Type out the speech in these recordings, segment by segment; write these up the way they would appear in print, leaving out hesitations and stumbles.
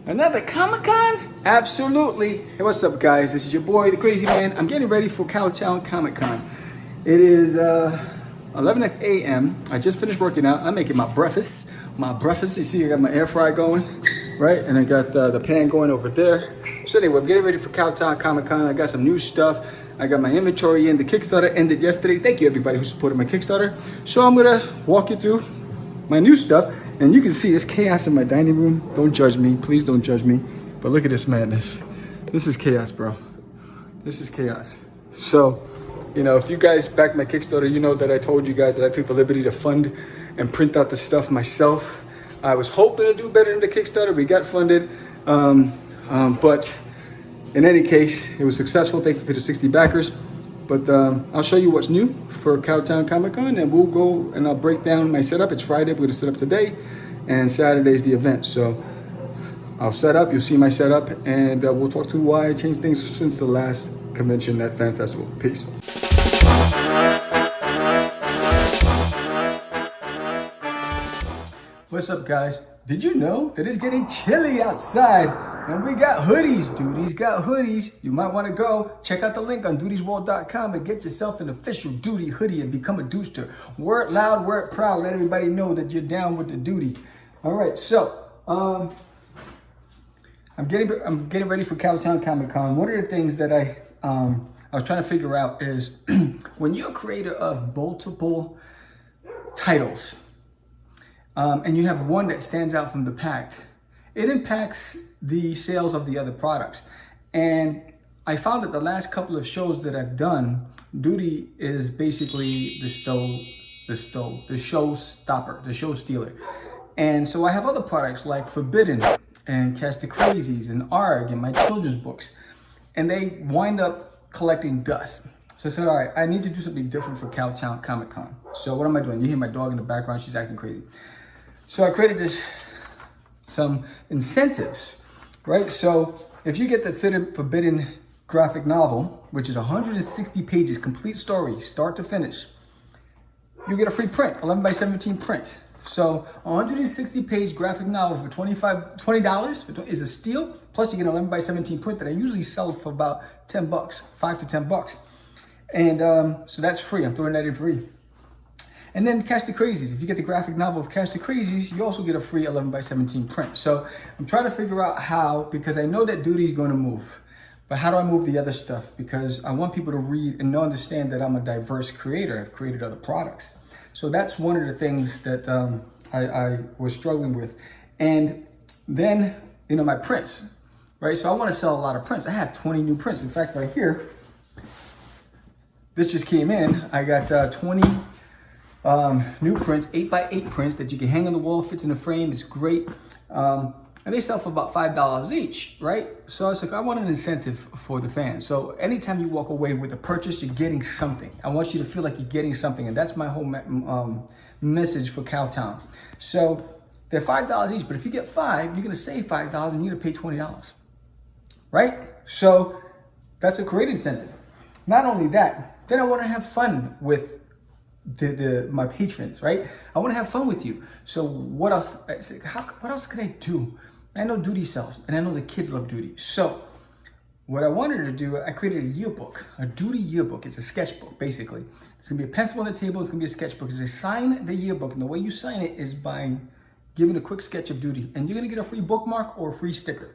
Another Comic Con? Absolutely. Hey, what's up, guys? This is your boy, the Crazy Man. I'm getting ready for Cowtown Comic Con. It is 11 a.m. I just finished working out. I'm making my breakfast. You see, I got my air fryer going, right? And I got the pan going over there. So anyway, I'm getting ready for Cowtown Comic Con. I got some new stuff. I got my inventory in. The Kickstarter ended yesterday. Thank you, everybody who supported my Kickstarter. So I'm gonna walk you through my new stuff. And you can see there's chaos in my dining room. Don't judge me, please don't judge me. But look at this madness. This is chaos, bro. This is chaos. So, you know, if you guys backed my Kickstarter, you know that I told you guys that I took the liberty to fund and print out the stuff myself. I was hoping to do better than the Kickstarter. We got funded. But in any case, it was successful. Thank you for the 60 backers. But I'll show you what's new for Cowtown Comic Con, and we'll go and I'll break down my setup. It's Friday, we're gonna set up today, and Saturday's the event. So I'll set up, you'll see my setup, and we'll talk to why I changed things since the last convention at Fan Festival. Peace. What's up, guys? Did you know that it's getting chilly outside? And we got hoodies, Duties got hoodies. You might want to go check out the link on dutiesworld.com and get yourself an official Duty hoodie and become a Dooster. Wear it loud, wear it proud, let everybody know that you're down with the duty. All right, so I'm getting ready for Cowtown Comic Con. One of the things that I was trying to figure out is when you're a creator of multiple titles and you have one that stands out from the pack, it impacts the sales of the other products. And I found that the last couple of shows that I've done, Duty is basically the show stopper, the show stealer. And so I have other products like Forbidden and Cast the Crazies and ARG and my children's books. And they wind up collecting dust. So I said, all right, I need to do something different for Cowtown Comic Con. So what am I doing? You hear my dog in the background, she's acting crazy. So I created some incentives, right? So if you get the Forbidden graphic novel, which is 160 pages, complete story, start to finish, you get a free print, 11 by 17 print. So 160 page graphic novel for $20 is a steal. Plus you get an 11 by 17 print that I usually sell for about 10 bucks, 5 to 10 bucks. And so that's free, I'm throwing that in free. And then Catch the Crazies. If you get the graphic novel of Catch the Crazies, you also get a free 11 by 17 print. So I'm trying to figure out how, because I know that Duty is going to move, but how do I move the other stuff? Because I want people to read and understand that I'm a diverse creator. I've created other products. So that's one of the things that I was struggling with. And then, you know, my prints, right? So I want to sell a lot of prints. I have 20 new prints. In fact, right here, this just came in. I got 20 new prints, 8x8 prints that you can hang on the wall, fits in a frame, it's great. And they sell for about $5 each, right? So I was like, I want an incentive for the fans. So anytime you walk away with a purchase, you're getting something. I want you to feel like you're getting something, and that's my whole message for Cowtown. So they're $5 each, but if you get 5, you're gonna save $5 and you're gonna pay $20, right? So that's a great incentive. Not only that, then I wanna have fun with my patrons, right? I want to have fun with you. So what else? What else can I do? I know Duty sells, and I know the kids love Duty. So what I wanted to do, I created a yearbook, a Duty yearbook. It's a sketchbook, basically. It's gonna be a pencil on the table. It's gonna be a sketchbook. It's a sign the yearbook, and the way you sign it is by giving a quick sketch of Duty, and you're gonna get a free bookmark or a free sticker.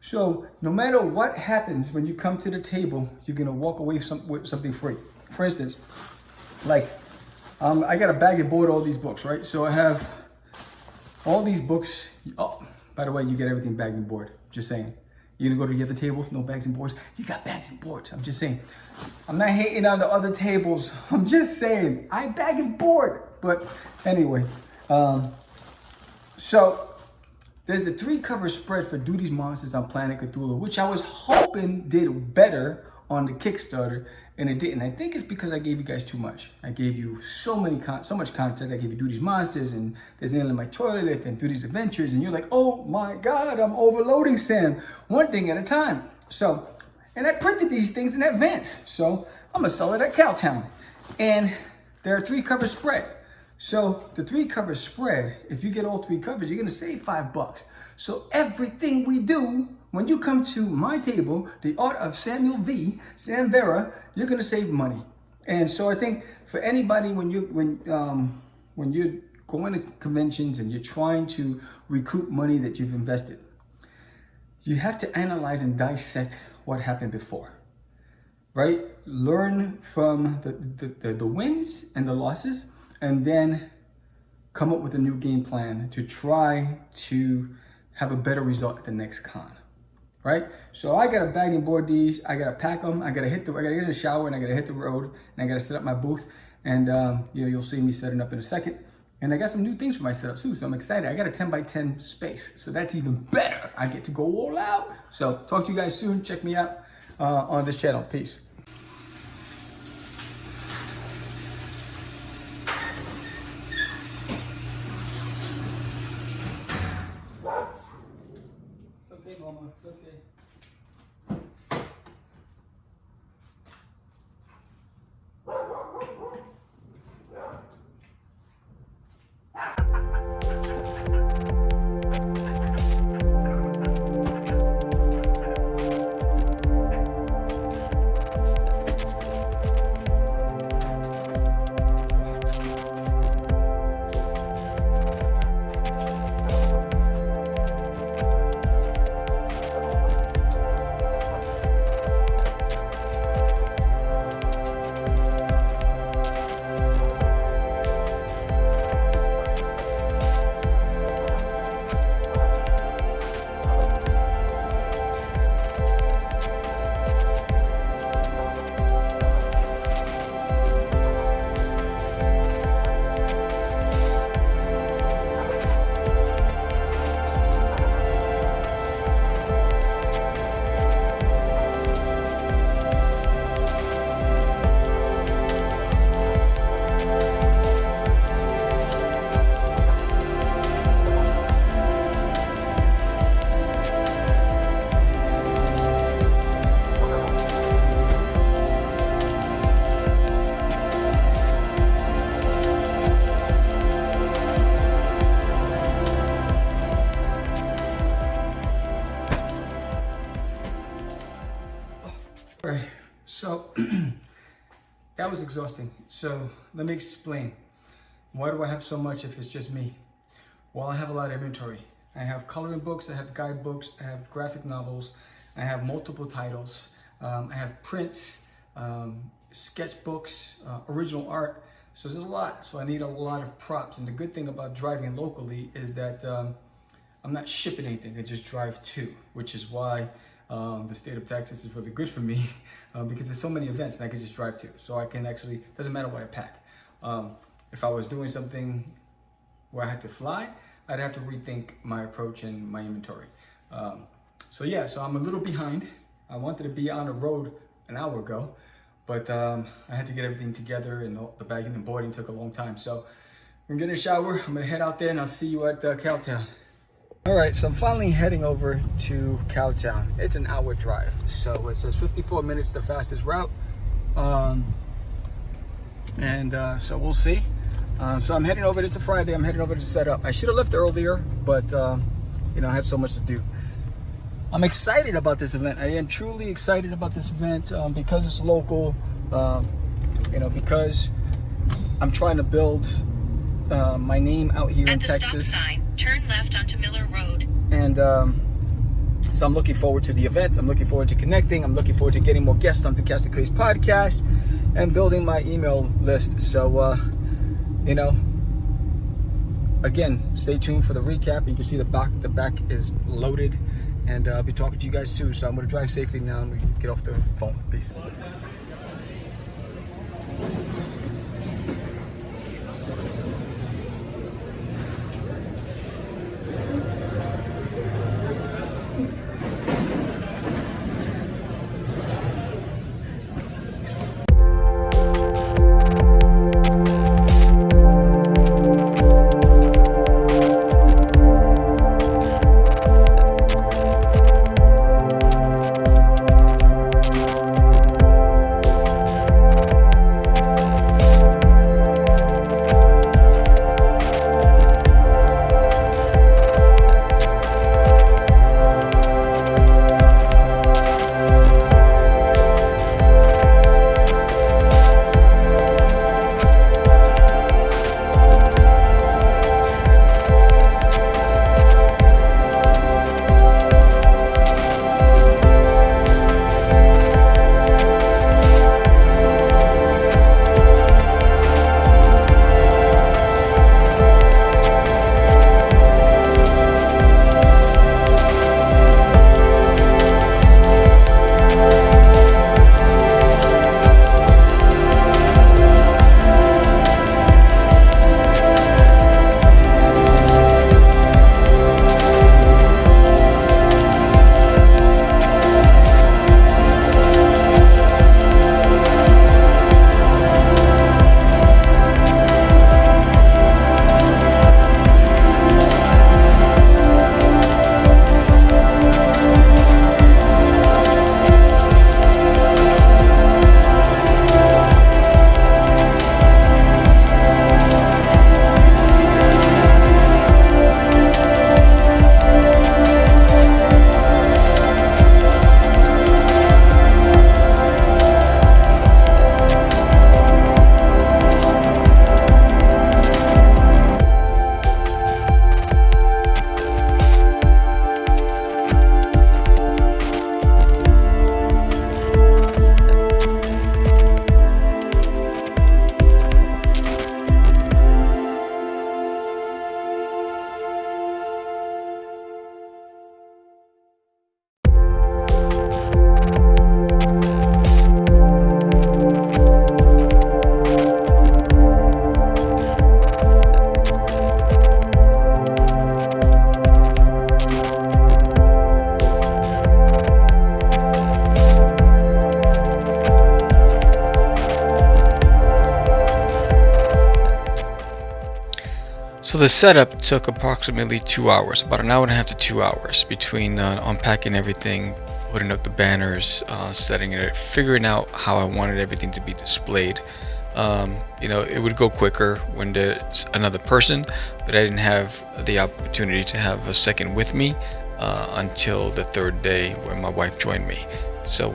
So no matter what happens when you come to the table, you're gonna walk away with something free. For instance, like I got a bag and board all these books, right? So I have all these books. Oh, by the way, you get everything bag and board. Just saying. You're gonna go to the other tables, no bags and boards. You got bags and boards. I'm just saying. I'm not hating on the other tables. I'm just saying I bag and board. But anyway, so there's the 3-cover spread for Duty's Monsters on Planet Cthulhu, which I was hoping did better on the Kickstarter, and it didn't. I think it's because I gave you guys too much. I gave you so much content. I gave you Duty's Monsters, and there's Nail in My Toilet, and Duty's Adventures, and you're like, oh my God, I'm overloading, Sam. One thing at a time. So, and I printed these things in advance. So I'm gonna sell it at Cowtown. And they're a 3-cover spread. So the 3 cover spread, if you get all 3 covers, you're gonna save $5. So everything we do, when you come to my table, the art of Sam Vera, you're gonna save money. And so I think for anybody, when you're going to conventions and you're trying to recoup money that you've invested, you have to analyze and dissect what happened before, right? Learn from the wins and the losses, and then come up with a new game plan to try to have a better result at the next con, right? So I gotta bag and board these. I gotta pack them. I gotta get in the shower, and I gotta hit the road, and I gotta set up my booth. And you'll see me setting up in a second. And I got some new things for my setup too, so I'm excited. I got a 10 by 10 space, so that's even better. I get to go all out. So talk to you guys soon. Check me out on this channel. Peace. It's okay, Mama. It's okay. Right, so that was exhausting. So let me explain. Why do I have so much if it's just me? Well, I have a lot of inventory. I have coloring books, I have guidebooks, I have graphic novels, I have multiple titles, I have prints, sketchbooks, original art. So there's a lot. So I need a lot of props. And the good thing about driving locally is that I'm not shipping anything. I just drive to, which is why the state of Texas is really good for me because there's so many events that I can just drive to. So I can actually, doesn't matter what I pack. If I was doing something where I had to fly, I'd have to rethink my approach and my inventory. So yeah, so I'm a little behind. I wanted to be on the road an hour ago, but I had to get everything together, and the bagging and boarding took a long time. So I'm gonna get a shower, I'm gonna head out there, and I'll see you at Cowtown. All right, so I'm finally heading over to Cowtown. It's an hour drive, so it says 54 minutes, the fastest route. So we'll see. So I'm heading over, it's a Friday, I'm heading over to set up. I should have left earlier, but you know, I had so much to do. I'm excited about this event. I am truly excited about this event because it's local, you know, because I'm trying to build my name out here in Texas. At the stop sign, turn left onto Miller Road. And so I'm looking forward to the event. I'm looking forward to connecting. I'm looking forward to getting more guests onto Cast Craze podcast and building my email list. So, you know, again, stay tuned for the recap. You can see the back is loaded, and I'll be talking to you guys soon. So I'm going to drive safely now and we get off the phone. Peace. So the setup took approximately 2 hours, about an hour and a half to 2 hours between unpacking everything, putting up the banners, setting it, figuring out how I wanted everything to be displayed. You know, it would go quicker when there's another person, but I didn't have the opportunity to have a second with me until the third day when my wife joined me. So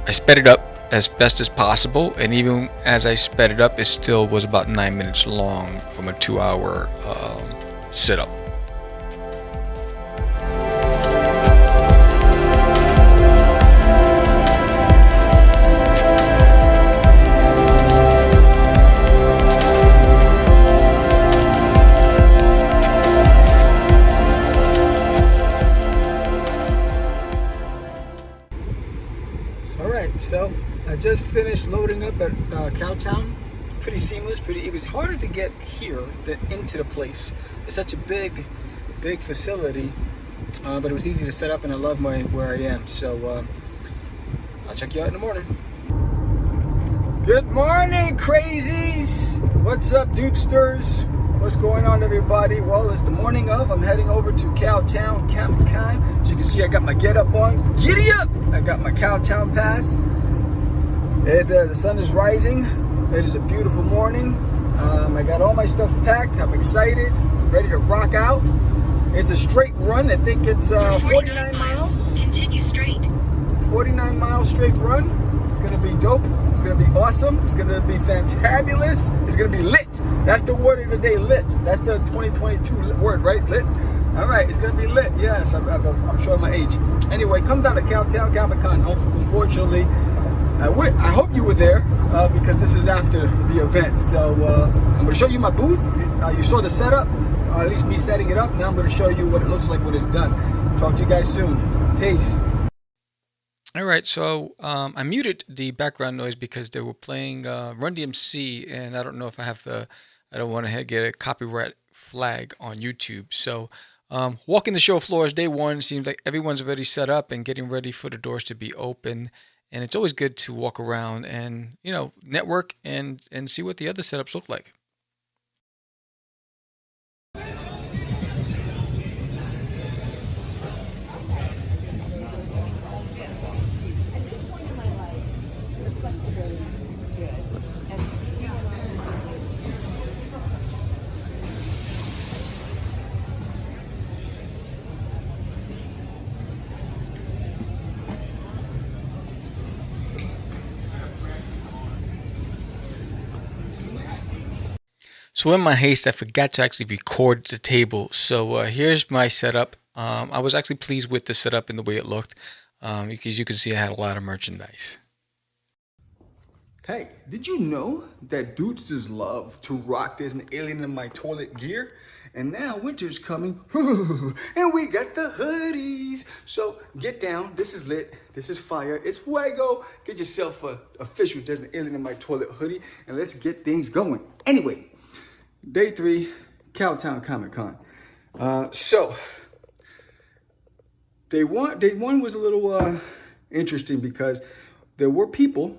I sped it up as best as possible, and even as I sped it up, it still was about 9 minutes long from a 2-hour setup. So I just finished loading up at Cowtown. Pretty seamless. It was harder to get here than into the place. It's such a big facility, but it was easy to set up, and I love where I am. So I'll check you out in the morning. Good morning, crazies! What's up, dudesters? What's going on, everybody? Well, it's the morning of. I'm heading over to Cowtown Comic Con. As you can see, I got my get up on. Giddy up! I got my Cowtown pass. The sun is rising. It is a beautiful morning. I got all my stuff packed. I'm excited, ready to rock out. It's a straight run. I think it's 49 miles. Continue straight. 49 miles straight run. It's gonna be dope. It's gonna be awesome. It's gonna be fantabulous. It's gonna be lit. That's the word of the day, lit. That's the 2022 word, right? Lit. All right, it's gonna be lit. Yes, I'm showing my age. Anyway, come down to Cowtown Comic Con. Unfortunately, I hope you were there because this is after the event. So I'm gonna show you my booth. You saw the setup, or at least me setting it up. Now I'm gonna show you what it looks like when it's done. Talk to you guys soon. Peace. All right, so I muted the background noise because they were playing Run DMC, and I don't know if I don't want to get a copyright flag on YouTube. So walking the show floor is day one. Seems like everyone's already set up and getting ready for the doors to be open. And it's always good to walk around and, you know, network and see what the other setups look like. So in my haste, I forgot to actually record the table. So here's my setup. I was actually pleased with the setup and the way it looked because you can see I had a lot of merchandise. Hey, did you know that dudesters love to rock There's an Alien in My Toilet gear? And now winter's coming, and we got the hoodies. So get down, this is lit, this is fire, it's fuego. Get yourself a official There's an Alien in My Toilet hoodie, and let's get things going. Anyway, day 3, Cowtown Comic Con. So, day one was a little interesting because there were people.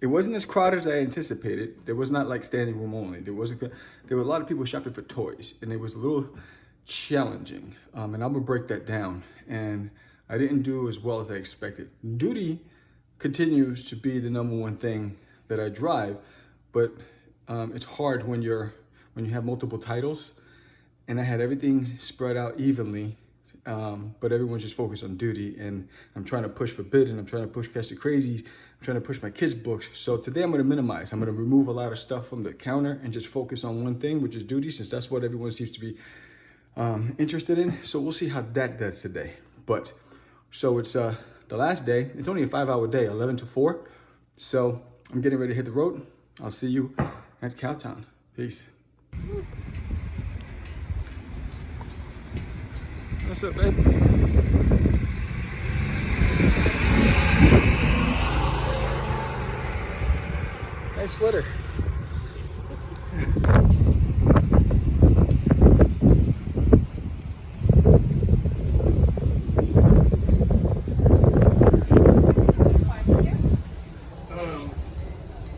It wasn't as crowded as I anticipated. There was not like standing room only. There were a lot of people shopping for toys, and it was a little challenging. And I'm gonna break that down. And I didn't do as well as I expected. Duty continues to be the #1 thing that I drive, but it's hard when you have multiple titles. And I had everything spread out evenly, but everyone's just focused on duty. And I'm trying to push Forbidden. I'm trying to push Catch the Crazies. I'm trying to push my kids' books. So today I'm going to minimize. I'm going to remove a lot of stuff from the counter and just focus on one thing, which is duty, since that's what everyone seems to be interested in. So we'll see how that does today. But so it's the last day. It's only a 5-hour day, 11 to 4. So I'm getting ready to hit the road. I'll see you at Cowtown. Peace. What's up, babe? Nice sweater.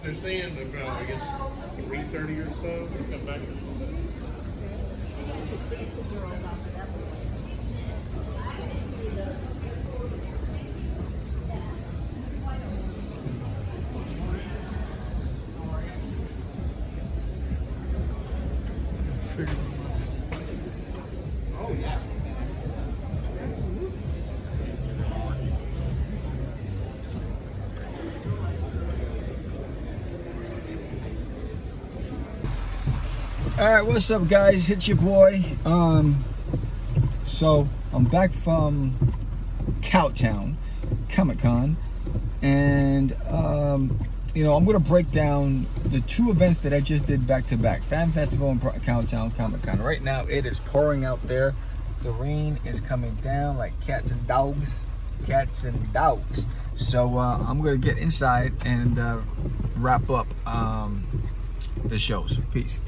They're saying about, I guess, 3:30 or so. Come back. All right, what's up, guys? It's your boy. So I'm back from Cowtown Comic Con, and you know, I'm gonna break down the two events that I just did back to back: Fan Festival and Cowtown Comic Con. Right now, it is pouring out there. The rain is coming down like cats and dogs. So I'm gonna get inside and wrap up the shows. Peace.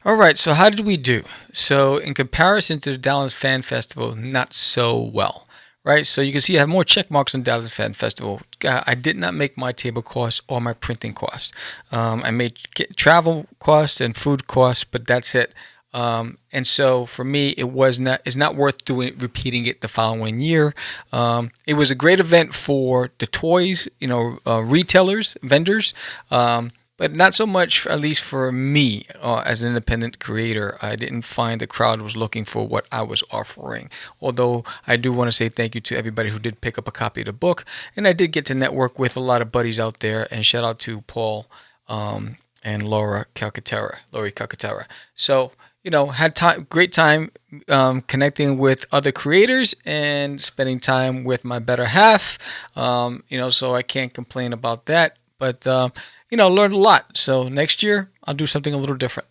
All right, so how did we do? So in comparison to the Dallas Fan Festival, not so well, right? So you can see I have more check marks on Dallas Fan Festival. I did not make my table costs or my printing costs. I made travel costs and food costs, but that's it. And so for me, it's not worth repeating it the following year. It was a great event for the toys, retailers, vendors, but not so much, at least for me, as an independent creator. I didn't find the crowd was looking for what I was offering. Although I do want to say thank you to everybody who did pick up a copy of the book, and I did get to network with a lot of buddies out there. And shout out to Paul and Lori Calcaterra. So, had great time connecting with other creators and spending time with my better half. So I can't complain about that. But learned a lot. So next year I'll do something a little different.